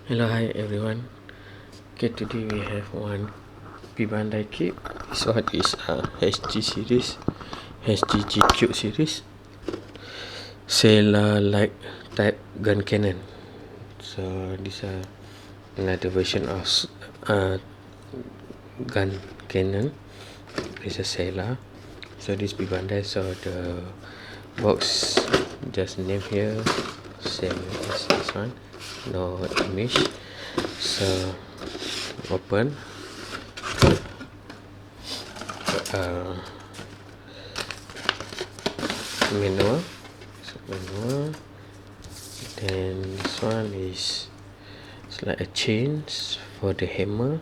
Hello, hi everyone. Okay, today we have one P-Bandai kit. This one is HG series, HGG series, Sayla light type gun cannon. So this is another version of gun cannon. This is Sayla. So this P-Bandai. So the box just name here, same as this one. No image. So open manual. So manual. Then this one is it's like a chains for the hammer.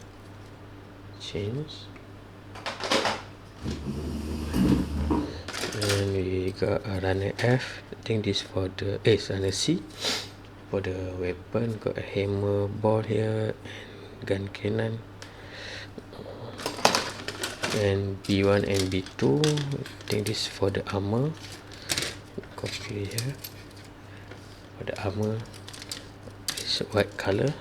Chains. And we got a runner F. I think this for the runner C for the weapon. Got a hammer ball here and gun cannon. And B1 and B2. I think this for the armor. Copy here. For the armor, it's white color.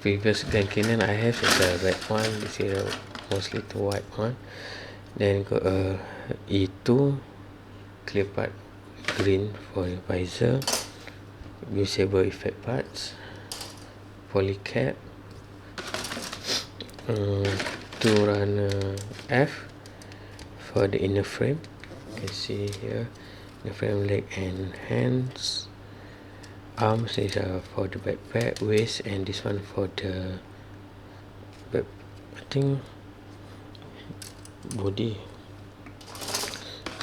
Previous gun cannon I have is a red one. This is mostly the white one. Then got a E2 clear part green for the visor. Usable effect parts. Polycap. Two runner F for the inner frame. You can see here the frame, leg and hands. Arms is for the backpack, waist, and this one for the back, I think body.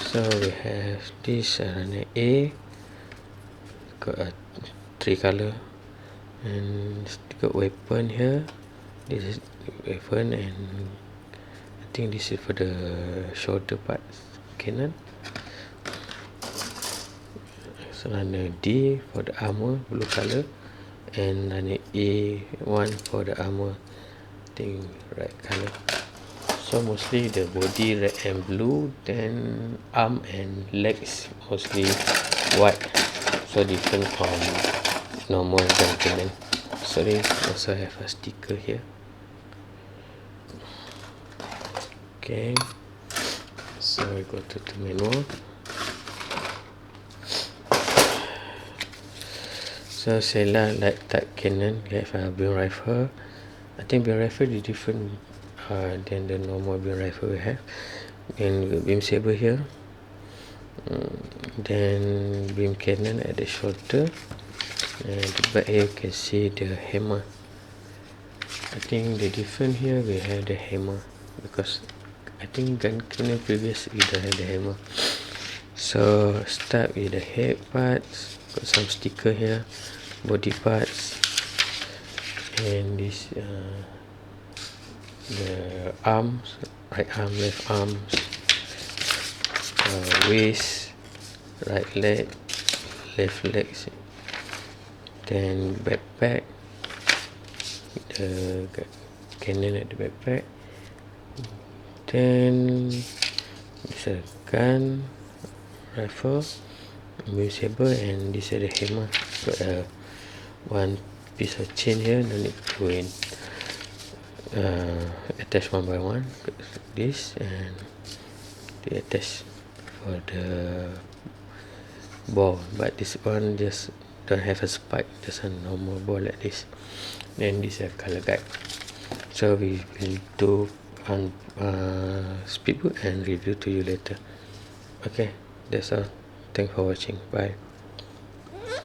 So we have this runner A, got a 3 color, and got weapon here. This is weapon, and I think this is for the shoulder parts cannon. So runner D for the armor, blue color, and runner A1 for the armor, I think red color. So mostly the body red and blue, then arm and legs mostly white. So different from normal gun cannon. Sorry, also have a sticker here. Okay, so we go to the manual. So Sayla light type cannon, we have a beam rifle. I think beam rifle is different than the normal beam rifle we have. And beam saber here. Then beam cannon at the shoulder. And the back here you can see the hammer. I think the different here we have the hammer, because I think gun cannon previous we don't have the hammer. So start with the head parts. Got some sticker here, body parts, and this the arms, right arm, left arms, waist, right leg, left legs, then backpack, the cannon at the backpack, then it's a gun, rifle, beam saber, and this is the hammer. Got a one piece of chain here, no need to attach one by one. Got this, and they attach for the ball, but this one just don't have a spike, just a normal ball like this. Then this is a color guide. So we will do on speedbook and review to you later. Okay, that's all. Thanks for watching. Bye.